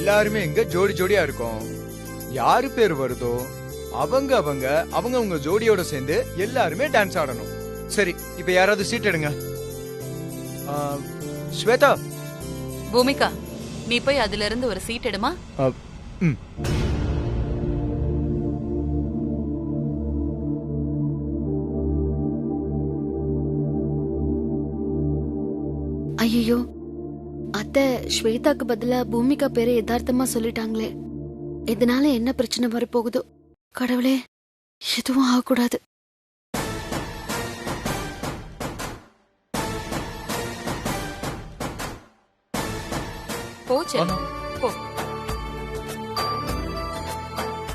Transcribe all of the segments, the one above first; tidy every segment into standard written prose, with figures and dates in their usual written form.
எல்லாருமே இங்க ஜோடி ஜோடியா இருக்கோம். யாரு பேர் வருதோ அவங்க அவங்க அவங்க உங்க ஜோடியோட சேர்ந்து எல்லாருமே டான்ஸ் ஆடணும். சரி, இப்ப யாராவது சீட் எடுங்க. ஸ்வேதா. பூமிகா, நீ போய் அதுல இருந்து ஒரு சீட் எடுமா. ஐயோ, அத்தை ஸ்வேதாக்கு பதிலா பூமிகா பேரை யதார்த்தமா சொல்லிட்டாங்களே. இதனால என்ன பிரச்சனை வரப்போகுதோ? கடவுளே, எதுவும் ஆகக்கூடாது. போச்சு போ.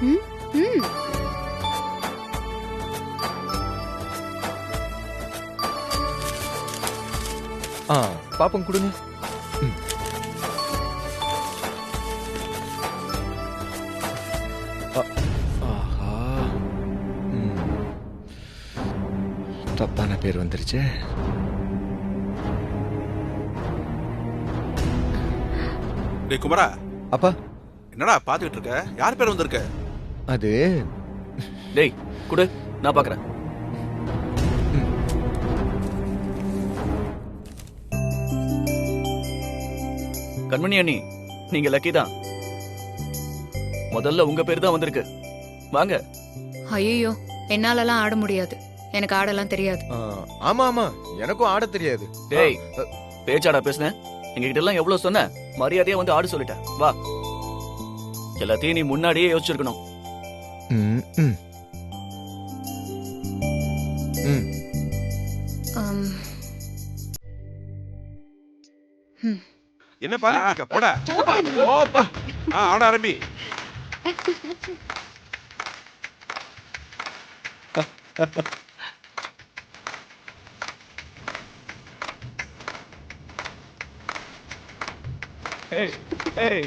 ம், ம். பாப்பம் கொடுங்க. ஆஹா, தப்பான பேர் வந்துருச்சு. டேய் குமரா. அப்பா, என்னடா பாத்துக்கிட்டு இருக்க? யார் பேர் வந்திருக்க? அது டேய் குடு, நான் பாக்குறேன். கண்மணி அண்ணி, நீங்க லக்கி தான். முதல்ல உங்க பேர் தான் வந்திருக்கு. வாங்க. ஐயோ, என்னாலலாம் ஆட முடியாது. எனக்கு ஆடலாம் தெரியாது. ஆமா ஆமா, எனக்கும் ஆட தெரியாது. டேய், பேச்சாடா பேசுனேன். எங்க கிட்ட எல்லாம் எவ்வளவு சொன்ன, மரியாதையா வந்து ஆடு சொல்லிட்டேன். வா. எல்லாத்தையும் நீ முன்னாடியே யோசிச்சிருக்கணும். என்ன பாரு போடா. ஓப்பா. ஆட ஆரம்பி. Hey, hey.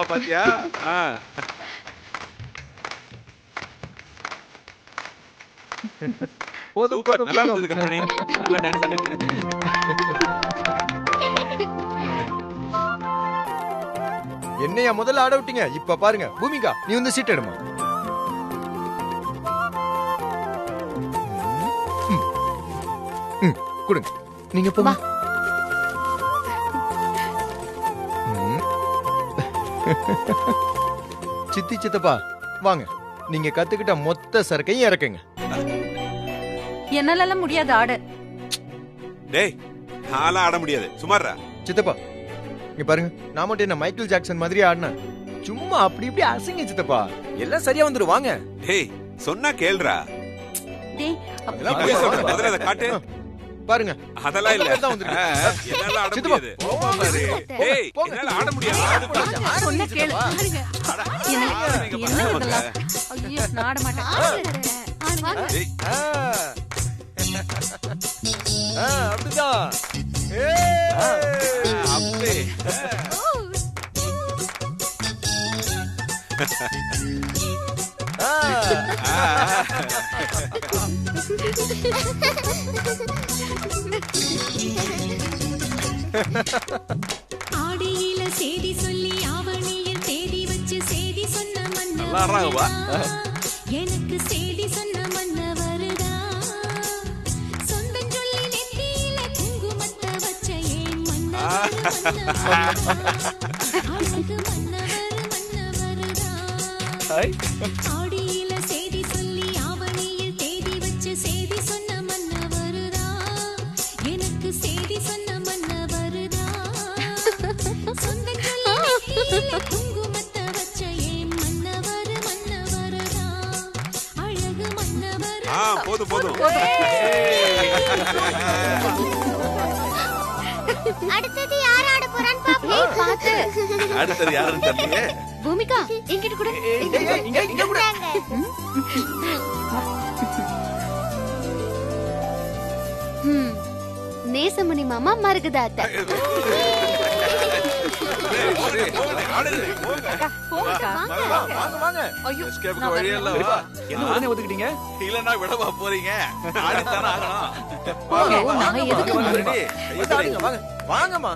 பாத்தியா? என்னையா முதல்ல ஆட விட்டீங்க. இப்ப பாருங்க பூமிகா, நீ வந்து சீட் எடுமா. கொடுங்க, நீங்க போங்க. சித்தி சித்தப்பா வாங்க, நீங்க கத்துக்கிட்ட மொத்த சரக்கையும் இறக்குங்க. என்னால முடியாது ஆட. டேய், நாளா ஆட முடியாது. சுமாரா. சித்தப்பா இங்க பாருங்க, நான் மட்டும் என்ன மைக்கேல் ஜாக்சன் மாதிரி ஆடினேன். சும்மா அப்படி இப்படி அசைங்க சித்தப்பா, எல்லாம் சரியா வந்துரும். வாங்க. டேய், சொன்னா கேளுடா. டேய், அதெல்லாம் போய் சொல்ற பதில அத காட்டு. பாருங்க, அதெல்லாம் இல்ல. தான் வந்துருக்கு. என்னால ஆட முடியாது. டேய், என்னால ஆட முடியாது. சொன்ன கேளு. என்ன இதெல்லாம்? ஐயோ, நான் ஆட மாட்டேன். டேய், அப்படிதான். அப்பே. ஆடியில சேதி சொல்லி ஆவணியில் தேதி வச்சு சேதி சொன்ன நல்லா வா. எனக்கு சேதி சொன்ன மன்னவருதா. சொந்தம் சொல்லி நெத்தியில குங்குமத்தை வச்ச ஏன் மன்னவரு அழகு மன்னவருதா. ஆடியில சேதி சொல்லி ஆவணியில் தேதி வச்சு சேதி சொன்ன மன்னவருதா. எனக்கு சேதி சொன்ன மன்னவருதா. சொந்தம் சொல்லி நெத்தியில குங்குமத்தை வச்ச ஏன் மன்னவருதா. அழகு மன்னவரு. போதும் போதும். அடுத்தது யார் ஆட போறான்னு பாப்போம். அடுத்தது யாருன்னு தெரியல. பூமிகா, என்கிட்ட கூட. இங்க கூட. ம். நேசமணி மாமா மருகுதா அத்தை. ஐயோ எஸ்கேப்க்கு நான் வழி வரல. இல்ல பெரியப்பா, என்ன உடனே ஒதுக்கிட்டீங்க? இல்லன்னா விடவா போறீங்க ஆடித்தானே ஆகணும் நான் எதுக்கு வாங்க, வரணும்? ரெடி. வாங்கம்மா.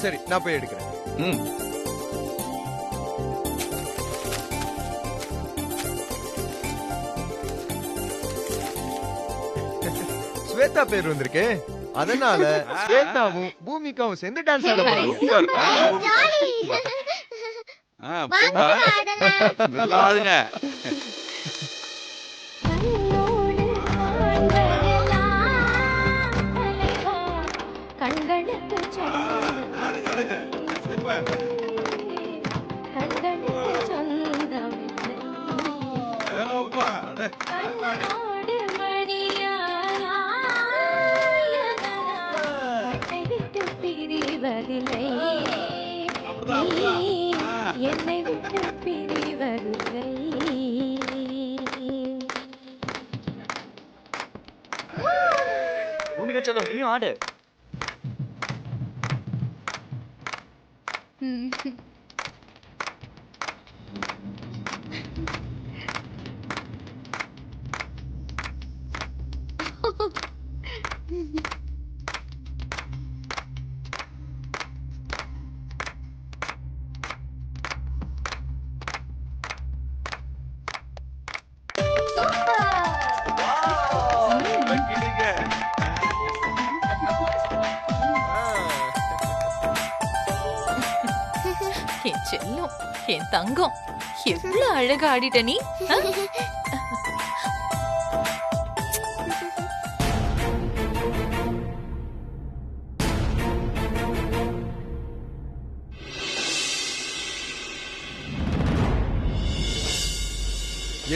சரி, நான் போய் எடுக்கிறேன். ம். ஸ்வேதா பேர் வந்திருக்கு. அதனால ஸ்வேதாவும் பூமிகாவும் சேர்ந்து டான்ஸ் ஆட போறாங்க. சூப்பர் நல்லா ஆடுங்க கண்களுக்கு கண்ணோடு மணியாய் விட்டு பிரிவதில்லை என்னை விட்டு பிரிவதில்லை பூமிகா செல்லம், நீயும் ஆடு. என் செல்லம், என் தங்கம், எவ்வளவு அழகா ஆடிட்ட நீ. ஆ?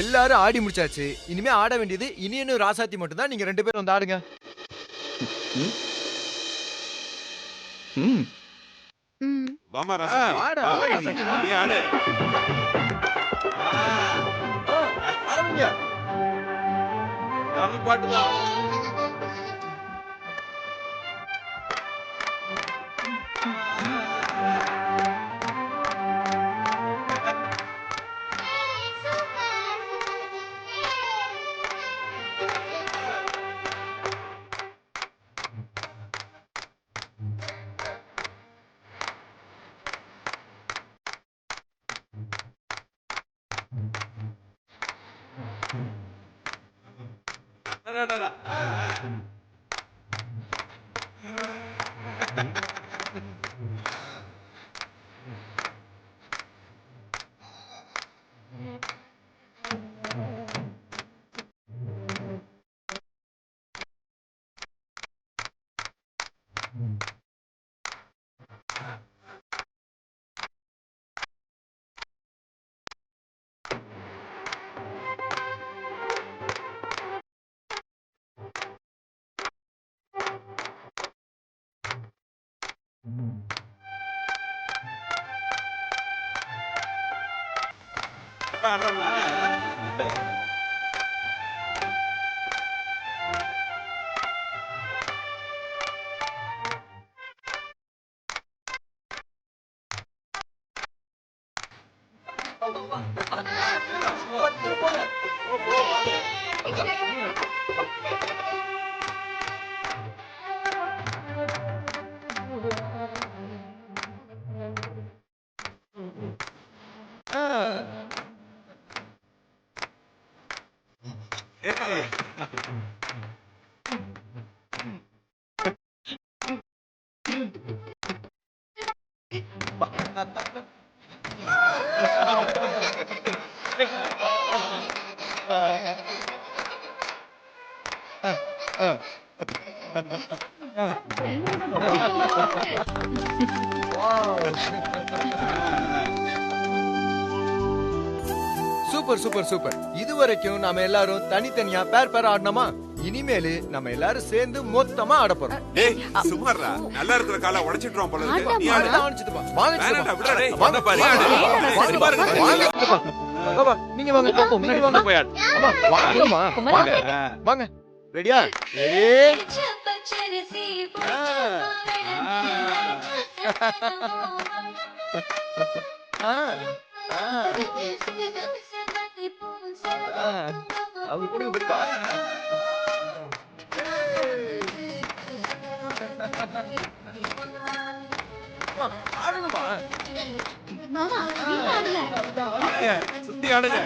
எல்லாரும் ஆடி முடிச்சாச்சு. இனிமே ஆட வேண்டியது இனியனும் ராசாத்தி மட்டும் தான். நீங்க 2 பேரும் வந்து ஆடுங்க. ம். ம். வாமா ராசா ஆடு, நீ ஆடு ஆடுங்க. நம்ம பாட்டுதான் சூப்பர் சூப்பர் சூப்பர். இதுவரைக்கும் நாம எல்லாரும் தனித்தனியா பேர் பேர் ஆடணுமா? இனிமேலு நம்ம எல்லாரும் சேர்ந்து மொத்தமா ஆட போறோம். டேய் சும்மாடா, நல்லா இருக்கிற காலை உடைச்சிட்டுறோம் போல இருக்கு. நீ ஆடு. ஆட ஆரம்பிச்சிட்டுப்பா. வாங்க வேணாம்டா, சித்தப்பா. விடுடா டேய். வாங்க பாரு, ஆடு. வாங்க பாருங்க. வாங்க சித்தப்பா. பாபா நீங்க வாங்க. நீங்க வாங்க. அம்மா வாங்கம்மா. வாங்க. வாங்க. ரெடியா? ரெடி? சுத்தி ஆடுங்க.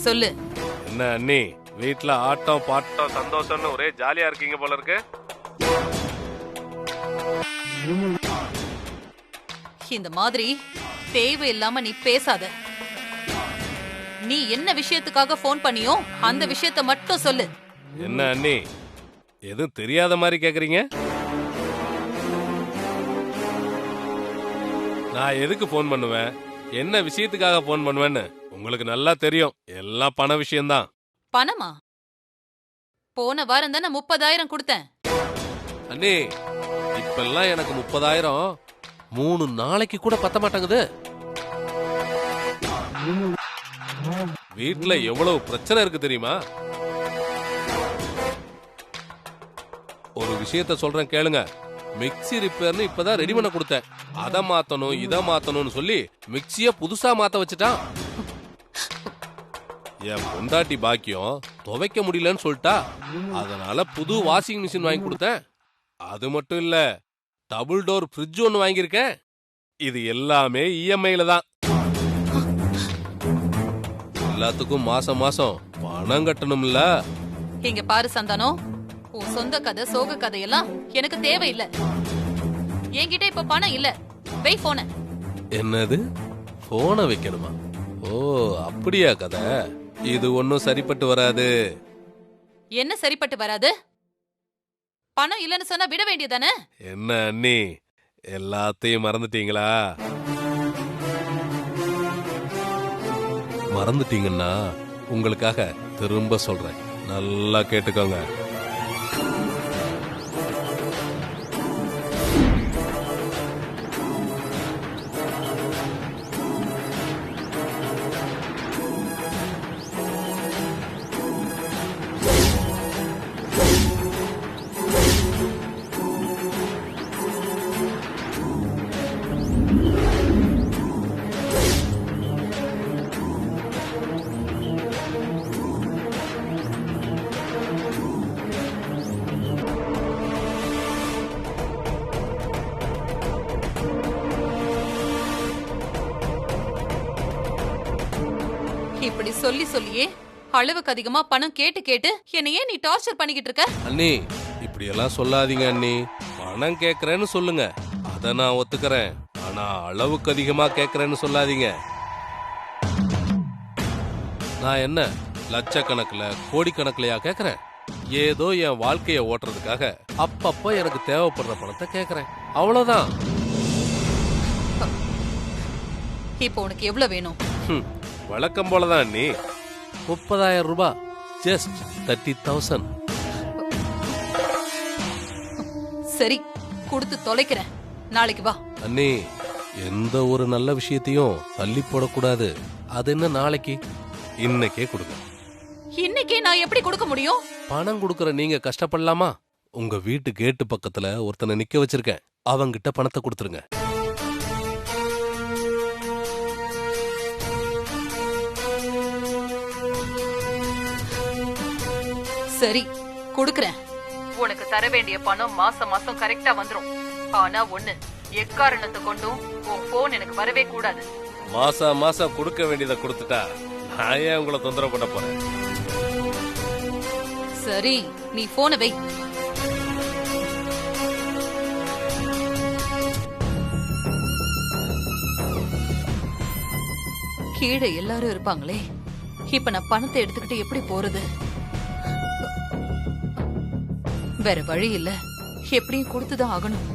சொல்லு. என்ன அண்ணி, வீட்ல ஆட்டம் பாட்டம் சந்தோஷம்னு ஒரே ஜாலியா இருக்கீங்க போல இருக்கு. இந்த மாதிரி தேவையில்லாம நீ பேசாத. நீ என்ன விஷயத்துக்காக போன் பண்ணியோ அந்த விஷயத்த மட்டும் சொல்லு. என்ன அண்ணி, எதுவும் தெரியாத மாதிரி கேக்குறீங்க? நான் எதுக்கு போன் பண்ணுவேன், என்ன விஷயத்துக்காக போன் பண்ணுவேன்னு உங்களுக்கு நல்லா தெரியும். எல்லாம் பண விஷயம்தான். பணமா? போன வாரம் தான் நான் 30,000 கொடுத்தேன். அண்ணி, இப்பெல்லாம் எனக்கு 30,000 3 நாளைக்கு கூட பத்த மாட்டேங்குது. வீட்டுல எவ்வளவு பிரச்சனை இருக்கு தெரியுமா? ஒரு விஷயத்த சொல்றேன் கேளுங்க. மிக்ஸி ரிப்பேர்னு இப்பதான் ரெடி பண்ண கொடுத்தேன். அதை மாத்தணும் இதை மாத்தணும்னு சொல்லி மிக்ஸிய புதுசா மாத்த வச்சுட்டான். என் பொண்டாட்டி பாக்கியம் துவைக்க முடியலன்னு சொல்லிட்டா. அதனால புது வாஷிங் மிஷின் வாங்கி கொடுத்தேன். அது மட்டும் இல்ல, டபுள் டோர் ஃப்ரிட்ஜ் ஒன்னு வாங்கியிருக்கேன். இது எல்லாமே இஎம்ஐல தான். எல்லாத்துக்கும் மாசம் மாசம் பணம் கட்டணும்ல. இங்க பாரு சந்தானம், உன் சொந்த கதை சோக கதையெல்லாம் எனக்கு தேவையில்லை. என்கிட்ட இப்ப பணம் இல்ல. வை போன. என்னது, போனை வைக்கணுமா? ஓ அப்படியா கதை? இது ஒன்னும் சரிப்பட்டு வராது. என்ன சரிப்பட்டு வராது? பணம் இல்லன்னு சொன்னா விட வேண்டியதானே? என்ன அண்ணி, எல்லாத்தையும் மறந்துட்டீங்களா? மறந்துட்டீங்கன்னா உங்களுக்காக திரும்ப சொல்றேன், நல்லா கேட்டுக்கோங்க. இப்படி சொல்லி சொல்லியே அளவுக்கு அதிகமா பணம் கேட்டு கேட்டு என்னையே நீ டார்ச்சர் பண்ணிக்கிட்டு இருக்க. அண்ணி இப்படி எல்லாம் சொல்லாதீங்க அண்ணி. பணம் கேக்குறேன்னு சொல்லுங்க, அத நான் ஒத்துக்கறேன். ஆனா அளவுக்கு அதிகமா கேக்குறேன்னு சொல்லாதீங்க. நான் என்ன லட்சக்கணக்குல கோடிக்கணக்குலயா கேக்குறேன்? ஏதோ என் வாழ்க்கைய ஓட்டுறதுக்காக அப்பப்ப எனக்கு தேவைப்படுற பணத்தை கேக்குறேன், அவ்வளவுதான். இப்போ உனக்கு எவ்வளவு வேணும்? வழக்கம் போலதான் அண்ணி. 30,000 ரூபாய், ஜஸ்ட் 30,000. சரி, கொடுத்து தொலைக்கிறேன். நாளைக்கு வா. அண்ணி, எந்த ஒரு நல்ல விஷயத்தையும் தள்ளி போடக்கூடாது. அது என்ன நாளைக்கு, இன்னைக்கே கொடுங்க. இன்னைக்கே நான் எப்படி கொடுக்க முடியும்? பணம் கொடுக்கற நீங்க கஷ்டப்படலாமா? உங்க வீட்டு கேட்டு பக்கத்துல ஒருத்தனை நிக்க வச்சிருக்கேன், அவங்கிட்ட பணத்தை கொடுத்துருங்க. சரி, கொடுக்கறேன். உனக்கு தர வேண்டிய பணம் மாசம் மாசம் கரெக்டா வந்துரும். ஆனா ஒண்ணு, எக்காரணத்தை கொண்டும் உன் போன் எனக்கு வரவே கூடாது. மாசம் மாசம் கொடுக்க வேண்டியதை கொடுத்துட்டா நான் ஏன் உங்களை தொந்தரவு பண்ண போறேன்? சரி, நீ போனை வை. கீழே எல்லாரும் இருப்பாங்களே, இப்ப நான் பணத்தை எடுத்துக்கிட்டு எப்படி போறது? வேற வழி இல்ல, எப்படியும் கொடுத்துதான் ஆகணும்.